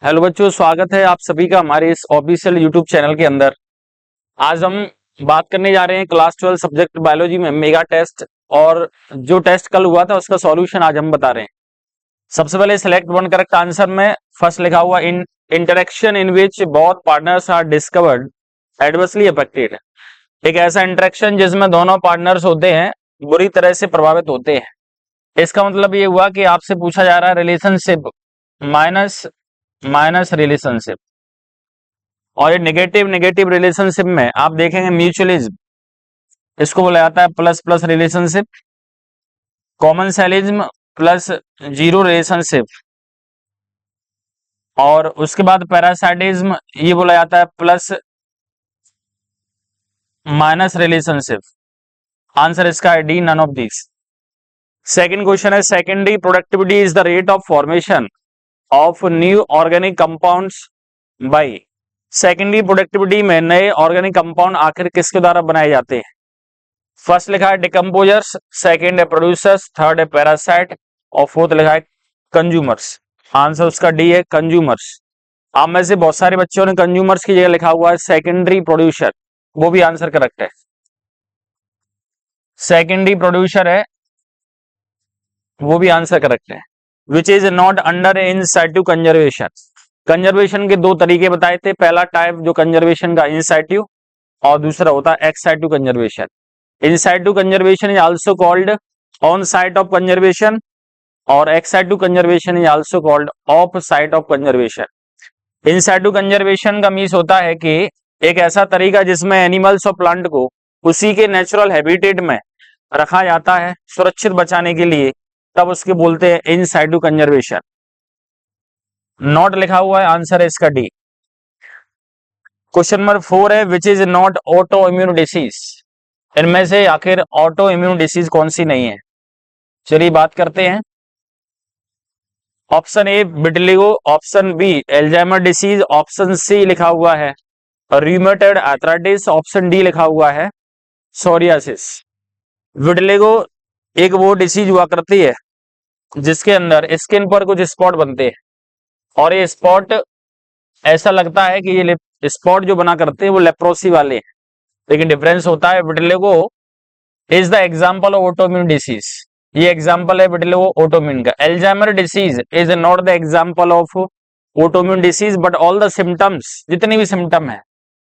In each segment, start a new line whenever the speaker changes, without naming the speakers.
Hello बच्चों, स्वागत है आप सभी का हमारे इस ऑफिशियल यूट्यूब चैनल के अंदर। आज हम बात करने जा रहे हैं क्लास 12 सब्जेक्ट बायोलॉजी में मेगा टेस्ट। और जो टेस्ट कल हुआ था उसका सॉल्यूशन आज हम बता रहे हैं। सबसे पहले सिलेक्ट वन करेक्ट आंसर में फर्स्ट लिखा हुआ in interaction in which both partners are discovered adversely affected. एक ऐसा इंटरेक्शन जिसमें दोनों पार्टनर्स होते हैं बुरी तरह से प्रभावित होते हैं। इसका मतलब ये हुआ कि आपसे पूछा जा रहा है रिलेशनशिप माइनस माइनस रिलेशनशिप। और ये नेगेटिव नेगेटिव रिलेशनशिप में आप देखेंगे म्यूचुअलिज्म, इसको बोला जाता है plus plus relationship. Commensalism plus zero relationship. और उसके बाद पैरासाइटिज्म, ये बोला जाता है प्लस माइनस रिलेशनशिप। आंसर इसका है D, none of this. Second question है secondary productivity is the rate of formation of new organic compounds by. Secondary productivity में नए ऑर्गेनिक कंपाउंड आखिर किसके द्वारा बनाए जाते हैं? फर्स्ट लिखा है डिकम्पोजर्स, सेकेंड है प्रोड्यूसर्स, थर्ड है पैरासाइट और फोर्थ लिखा है कंज्यूमर्स। आंसर उसका डी है कंज्यूमर्स। आप में से बहुत सारे बच्चों ने कंज्यूमर्स की जगह लिखा हुआ है सेकेंडरी प्रोड्यूसर, वो भी आंसर करेक्ट है। सेकेंडरी प्रोड्यूसर है, वो भी आंसर करेक्ट है। Which is not under in situ conservation. Conservation के दो तरीके बताए थे, पहला टाइप जो कंजर्वेशन का इन साइटू और दूसरा होता है ex situ conservation. In situ conservation is also called on site of conservation और ex situ conservation is also called off site of conservation. In situ conservation का मीन्स होता है कि एक ऐसा तरीका जिसमें एनिमल्स और प्लांट को उसी के नेचुरल हैबिटेट में रखा जाता है सुरक्षित बचाने के लिए, तब उसके बोलते हैं इन साइटू कंजर्वेशन। नॉट लिखा हुआ है, आंसर है इसका डी। क्वेश्चन नंबर 4 है which is not auto immune disease. इनमें से आखिर ऑटो इम्यून डिसीज कौन सी नहीं है? चलिए बात करते हैं। Option A vitiligo, option B Alzheimer disease, option C लिखा हुआ है रूमेटॉइड आर्थराइटिस, ऑप्शन डी लिखा हुआ है सोरियासिस। विटिलिगो एक वो डिसीज हुआ करती है जिसके अंदर स्किन पर कुछ स्पॉट बनते हैं और ये स्पॉट ऐसा लगता है कि ये स्पॉट जो बना करते हैं वो लेप्रोसी वाले हैं, लेकिन डिफरेंस होता है vitiligo is the example of autoimmune disease. ये एग्जाम्पल है विटिलिगो ऑटोइम्यून का। Alzheimer disease is not the example of autoimmune disease but all the symptoms, जितने भी सिम्टम है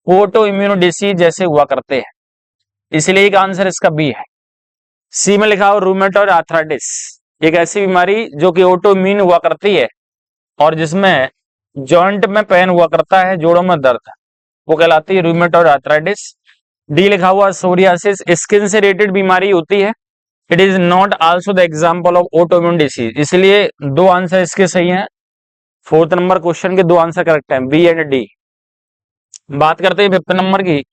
ऑटो इम्यून डिसीज जैसे हुआ करते हैं, इसलिए एक आंसर इसका बी है। सी में लिखा हुआ रूमेटॉइड आर्थराइटिस, एक ऐसी बीमारी जो कि ऑटो इम्यून हुआ करती है और जिसमें जॉइंट में पेन हुआ करता है, जोड़ों में दर्द, वो कहलाती है रूमेटॉइड आर्थराइटिस। डी लिखा हुआ सोरियासिस स्किन से रिलेटेड बीमारी होती है। It is not also the example of autoimmune disease, इसलिए दो आंसर इसके सही हैं। फोर्थ नंबर क्वेश्चन के दो आंसर करेक्ट हैं, बी एंड डी। बात करते हैं फिफ्थ नंबर की।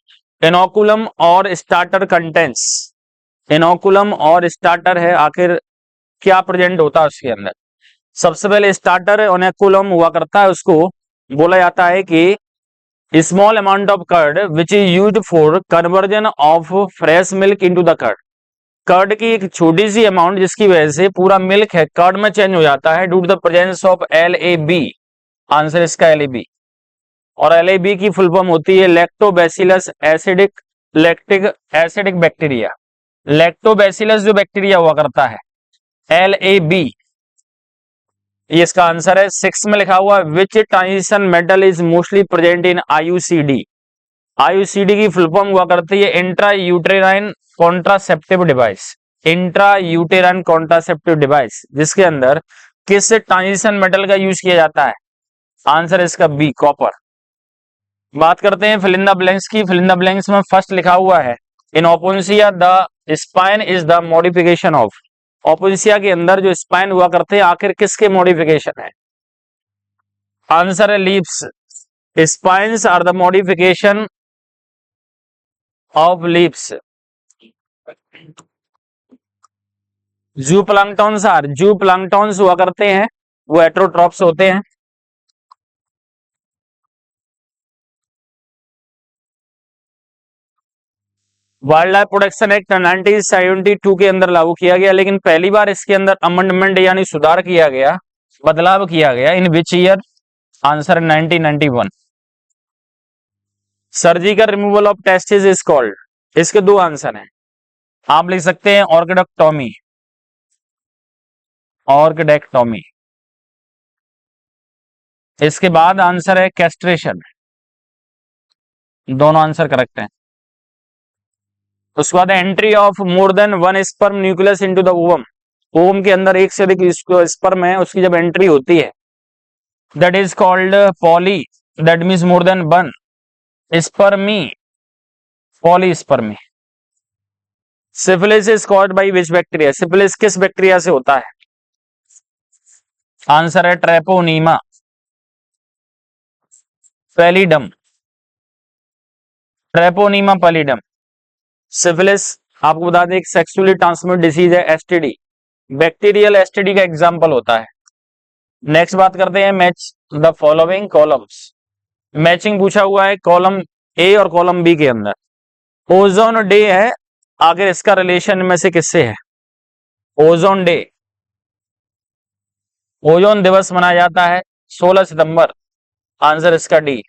इनोकुलम और स्टार्टर कंटेंट्स। इनोकुलम और स्टार्टर है, आखिर क्या प्रेजेंट होता है उसके अंदर? सबसे पहले स्टार्टर इनोकुलम हुआ करता है, उसको बोला जाता है कि small amount of curd which is used for conversion of fresh milk into the curd. Curd की एक छोटी सी अमाउंट जिसकी वजह से पूरा मिल्क है कर्ड में चेंज हो जाता है due to the presence of LAB। Answer इसका LAB। और LAB की फुल फॉर्म होती है lactobacillus acidic lactic acidic bacteria. Lactobacillus जो बैक्टीरिया हुआ करता है LAB, ये इसका आंसर है। 6 में लिखा हुआ विच transition metal is mostly present in IUCD। IUCD की फुल फॉर्म हुआ करती है intra uterine contraceptive device. Intra uterine contraceptive device, जिसके अंदर किस ट्रांजिशन मेटल का यूज किया जाता है? आंसर इसका बी, कॉपर। बात करते हैं फिल इन द ब्लैंक्स की। फिल इन द ब्लैंक्स में फर्स्ट लिखा हुआ है in Opuntia the spine is the modification of. Opuntia के अंदर जो स्पाइन हुआ करते हैं आखिर किसके मॉडिफिकेशन है? आंसर है leaves. Spines are the modification of leaves. Zooplanktons हुआ करते हैं, वो हेटेरोट्रॉप्स होते हैं। वाइल्ड लाइफ प्रोटेक्शन एक्ट 1972 के अंदर लागू किया गया, लेकिन पहली बार इसके अंदर अमेंडमेंट यानी सुधार किया गया, बदलाव किया गया। In which year? Answer 1991। Surgical removal of testis is called, इसके दो आंसर हैं। आप लिख सकते हैं ऑर्किडेक्टोमी, ऑर्किडेक्टोमी। इसके बाद आंसर है कैस्ट्रेशन, दोनों आंसर करेक्ट हैं। उसके बाद entry of more than one sperm nucleus into the ovum, ovum के अंदर एक से अधिक स्पर्म है, उसकी जब एंट्री होती है that is called poly, that means more than one spermy, polyspermy. Syphilis is caused by which bacteria, syphilis किस बैक्टीरिया से होता है? आंसर है Treponema pallidum, Treponema pallidum. Syphilis आपको बता दें एक सेक्सुअली ट्रांसमिटेड डिसीज है, एसटीडी, बैक्टीरियल एसटीडी का एग्जांपल होता है। नेक्स्ट बात करते हैं match the following columns. Matching पूछा हुआ है कॉलम ए और कॉलम बी के अंदर। ओजोन डे है, आखिर इसका रिलेशन में से किससे है? ओजोन डे, ओजोन दिवस मनाया जाता है 16 सितंबर, आंसर इसका डी।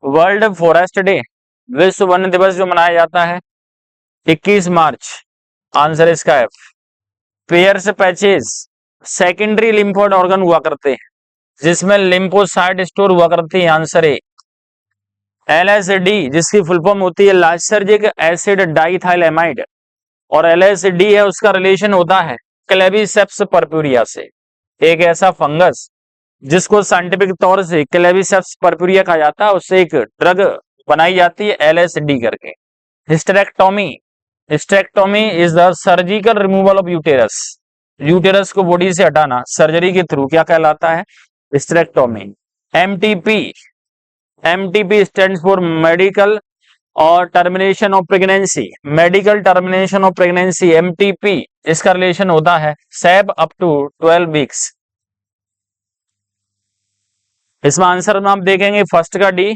वर्ल्ड फॉरेस्ट डे, विश्व वन दिवस जो मनाया जाता है 21 मार्च, आंसर इसका F. Pairs patches secondary lymphoid organ हुआ करते हैं जिसमें लिम्फोसाइट स्टोर हुआ करती है, आंसर ए। एलएसडी जिसकी फुल फॉर्म होती है लाइसर्जिक एसिड डाइथाइलेमाइड, और एलएसडी है उसका रिलेशन होता है क्लेविसेप्स परप्यूरिया से, एक ऐसा फंगस जिसको साइंटिफिक तौर से क्लेविसेप्स परप्यूरिया कहा जाता है, उससे एक ड्रग बनाई जाती है एलएसडी करके। Hysterectomy, hysterectomy is the surgical removal of uterus, uterus को बॉडी से हटाना सर्जरी के थ्रू क्या कहलाता है? Hysterectomy. MTP, MTP stands for medical और termination of pregnancy, medical termination of pregnancy, MTP, इसका रिलेशन होता है सेब अप टू 12 वीक्स। इसमें आंसर में आप देखेंगे फर्स्ट का डी,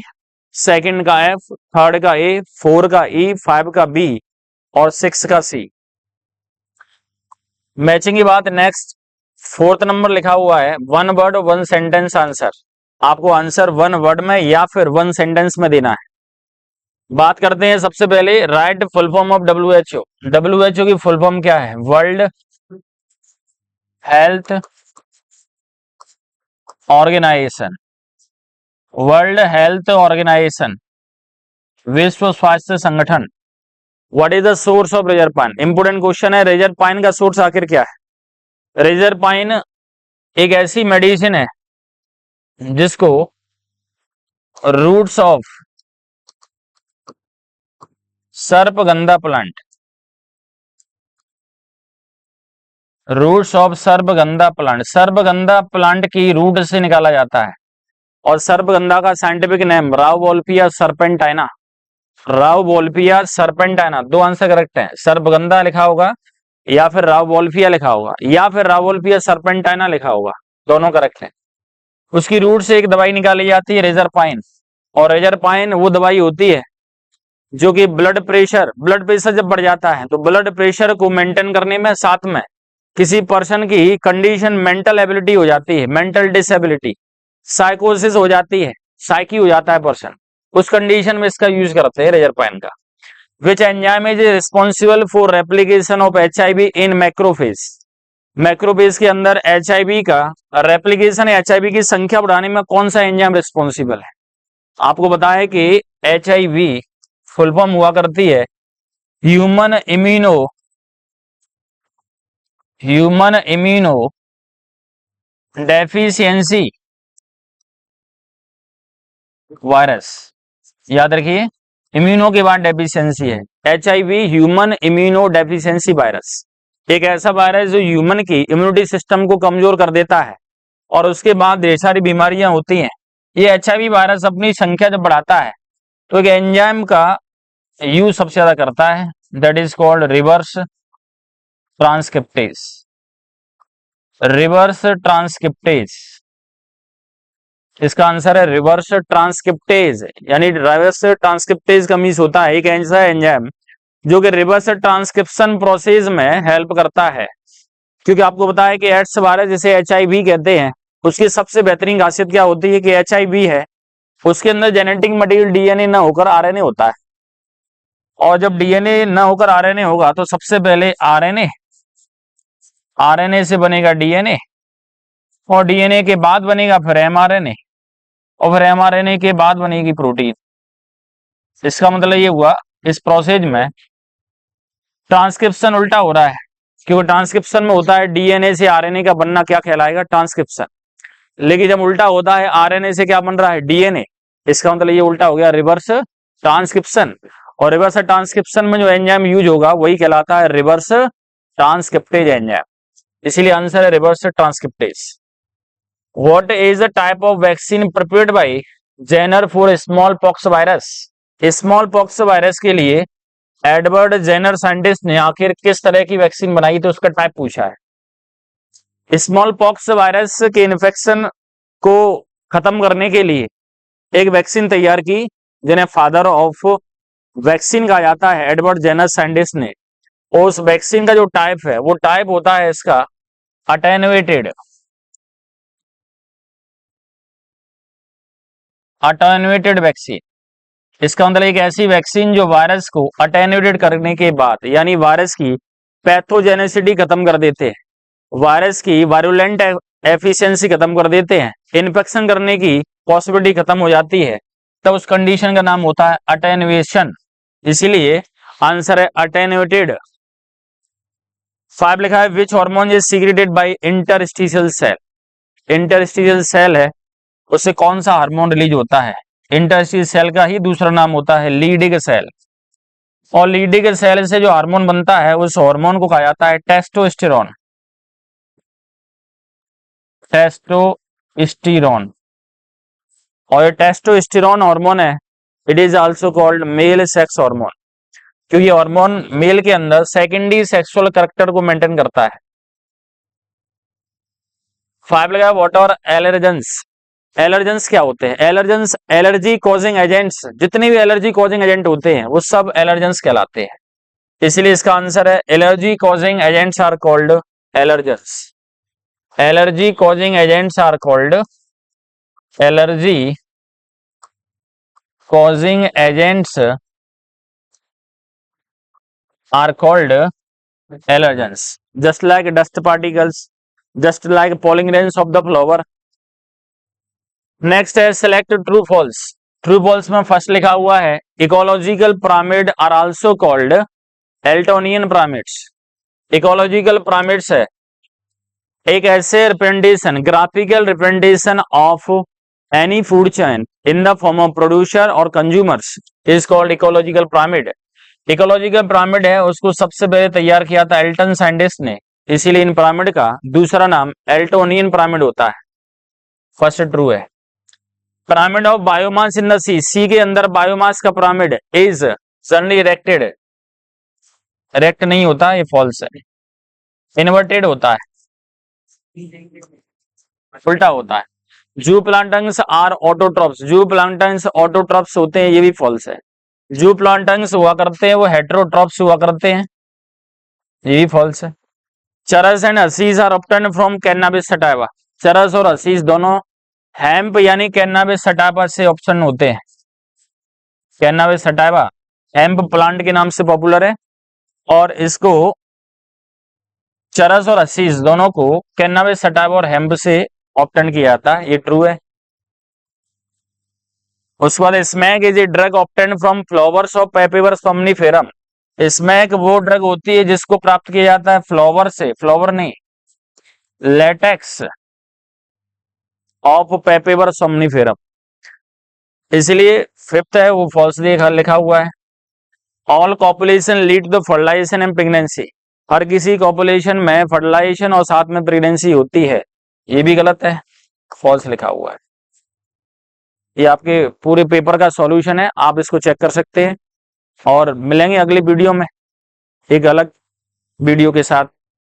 सेकंड का एफ, थर्ड का ए, 4 का ई, 5 का बी और 6 का सी। मैचिंग की बात नेक्स्ट, फोर्थ नंबर लिखा हुआ है one word one sentence answer. आपको आंसर वन वर्ड में या फिर वन सेंटेंस में देना है। बात करते हैं सबसे पहले write full form of WHO. WHO की फुल फॉर्म क्या है? World Health Organization, World Health Organization, विश्व स्वास्थ्य संगठन। What is the source of reserpine? Important question है, रिजरपाइन का सोर्स आखिर क्या है? रिजरपाइन एक ऐसी मेडिसिन है जिसको roots of sarpagandha plant, roots of sarpagandha plant, sarpagandha plant की रूट से निकाला जाता है। और सर्पगंधा का scientific name Rauvolfia serpentina, Rauvolfia सर्पेंटाइना। दो आंसर करेक्ट है, सर्पगंधा लिखा होगा या फिर राउवोल्फिया लिखा होगा या फिर राउवोल्फिया सर्पेंटाइना लिखा होगा, दोनों करेक्ट है। उसकी रूट से एक दवाई निकाली जाती है रिजरपाइन, और रिजरपाइन वो दवाई होती है जो कि ब्लड प्रेशर जब बढ़ जाता है तो ब्लड प्रेशर को मेंटेन करने में, साथ में किसी पर्सन की कंडीशन मेंटल एबिलिटी हो जाती है, मेंटल डिसेबिलिटी, साइकोसिस हो जाती है, साइकी हो जाता है पर्सन, उस कंडीशन में इसका यूज करते हैं रिजरपाइन का। Which enzyme is responsible for replication of HIV in macrophage, macrophage के अंदर एचआईवी का रेप्लिकेशन, एचआईवी की संख्या बढ़ाने में कौन सा एंजाइम रिस्पॉन्सिबल है? आपको पता है कि एचआईवी फुल फॉर्म हुआ करती है ह्यूमन इम्यूनो डेफिशिएंसी वायरस। याद रखिए, इम्यूनो के बाद डेफिशिएंसी है, HIV human immuno deficiency virus, एक ऐसा वायरस जो ह्यूमन की इम्यूनिटी सिस्टम को कमजोर कर देता है और उसके बाद ढेर सारी बीमारियां होती हैं। ये एचआईवी वायरस अपनी संख्या जब बढ़ाता है तो एक एंजाइम का यूज सबसे ज्यादा करता है, that is called reverse transcriptase, reverse transcriptase. इसका आंसर है रिवर्स ट्रांसक्रिप्टेज, यानी रिवर्स ट्रांसक्रिप्टेज का मीन्स होता है एक ऐसा एंजाइम जो कि रिवर्स ट्रांसक्रिप्शन प्रोसेस में हेल्प करता है। क्योंकि आपको पता है कि एड्स वायरस जिसे एचआईवी कहते हैं उसकी सबसे बेहतरीन खासियत क्या होती है कि HIV है, उसके अंदर जेनेटिक मटेरियल DNA ना होकर RNA होता है, और जब DNA ना होकर RNA होगा तो सबसे पहले RNA से बनेगा DNA, और DNA के बाद बनेगा फिर mRNA, और फिर mRNA के बाद बनेगी प्रोटीन। इसका मतलब ये हुआ इस प्रोसेस में ट्रांसक्रिप्शन उल्टा हो रहा है, क्योंकि ट्रांसक्रिप्शन में होता है DNA से RNA का बनना, क्या कहलाएगा, ट्रांसक्रिप्शन। लेकिन जब उल्टा होता है RNA से क्या बन रहा है, DNA, इसका मतलब ये उल्टा हो गया रिवर्स ट्रांसक्रिप्शन। और रिवर्स ट्रांसक्रिप्शन में जो एंजाइम यूज होगा वही कहलाता है रिवर्स ट्रांसक्रिप्टेज एंजाइम, इसीलिए आंसर है reverse transcriptase. What is the type of vaccine prepared by Jenner for smallpox virus? Smallpox virus के लिए एडवर्ड जेनर साइंटिस्ट ने आखिर किस तरह की वैक्सीन बनाई, तो उसका टाइप पूछा है। स्मॉल पॉक्स वायरस के इन्फेक्शन को खत्म करने के लिए एक वैक्सीन तैयार की, जिन्हें फादर ऑफ वैक्सीन कहा जाता है, एडवर्ड जेनर साइंटिस्ट ने। और उस वैक्सीन का जो टाइप है वो टाइप होता है इसका अटेन्युएटेड वैक्सीन। इसका मतलब एक ऐसी वैक्सीन जो वायरस को अटेन्युएट करने के बाद, यानी वायरस की पैथोजेनेसिटी खत्म कर देते हैं, वायरस की वायरुलेंट एफिशिएंसी खत्म कर देते हैं, इन्फेक्शन करने की पॉसिबिलिटी खत्म हो जाती है, तब उस कंडीशन का नाम होता है अटेन्युएशन। इसीलिए आंसर है अटेन्युएटेड। 5 लिखा है which hormone is secreted by interstitial cell? Interstitial cell है, उससे कौन सा हार्मोन रिलीज होता है? इंटरस्टिशियल सेल का ही दूसरा नाम होता है लीडिग सेल, और लीडिग सेल से जो हार्मोन बनता है उस हार्मोन को कहा जाता है टेस्टोस्टेरोन। टेस्टोस्टेरोन, और ये टेस्टोस्टेरोन हार्मोन है, it is also called male sex hormone, क्योंकि ये हार्मोन मेल के अंदर सेकेंडरी सेक्सुअल कैरेक्टर को मेंटेन करता है। 5 लगा व्हाट आर एलर्जेंस? एलर्जेंस क्या होते हैं? एलर्जेंस एलर्जी कॉजिंग एजेंट्स, जितने भी एलर्जी कॉजिंग एजेंट होते हैं वो सब एलर्जेंस कहलाते हैं, इसलिए इसका आंसर है allergy causing agents are called allergens. Allergy causing agents are called allergy causing agents are called allergens, just like dust particles, just like pollen grains of the flower. Next है select true false. True false में first लिखा हुआ है ecological pyramid are also called Eltonian pyramids. Ecological pyramids है एक ऐसे representation, graphical representation of any food chain in the form of producer or consumers is called ecological pyramid. Ecological pyramid है, उसको सबसे पहले तैयार किया था एल्टन साइंटिस्ट ने, इसीलिए इन पिरामिड का दूसरा नाम एल्टोनियन पिरामिड होता है। फर्स्ट ट्रू है। Pyramid of biomass in the sea के अंदर बायोमास का pyramid is suddenly erected, erect नहीं होता, ये फॉल्स है, इन्वर्टेड होता है, उल्टा होता है। जू प्लांटन्स आर ऑटोट्रॉप्स, जू प्लांटन्स ऑटोट्रॉप्स होते हैं, ये भी फॉल्स है। जो प्लांटन्स हुआ करते हैं वो हेटेरोट्रॉप्स हुआ करते हैं, ये भी फॉल्स है। Charas and hashish are obtained from Cannabis sativa, charas और हसीस दोनों हेम्प यानी कैनाबिस सटाइवा से ऑप्शन होते हैं। कैनाबिस सटाइवा हेम्प प्लांट के नाम से पॉपुलर है, और इसको चरस और हसीस दोनों को कैनाबिस सटाइवा और हेम्प से ऑब्टेन किया जाता है, ये ट्रू है। उसके बाद smack is a drug obtain from flowers of Papaver somniferum. Smack वो ड्रग होती है जिसको प्राप्त किया जाता है फ्लावर से, फ्लावर नहीं, लेटेक्स ऑफ पेपिवर्स सोमनिफेरम, इसलिए फिफ्थ है वो फॉल्स लिखा हुआ है। All copulation lead to fertilisation and pregnancy, हर किसी कॉपुलेशन में फर्टिलाइजेशन और साथ में प्रेगनेंसी होती है, ये भी गलत है, फॉल्स लिखा हुआ है। ये आपके पूरे पेपर का सॉल्यूशन है, आप इसको चेक कर सकते हैं, और मिलेंगे अगली वीडियो में एक अलग वीडियो के साथ।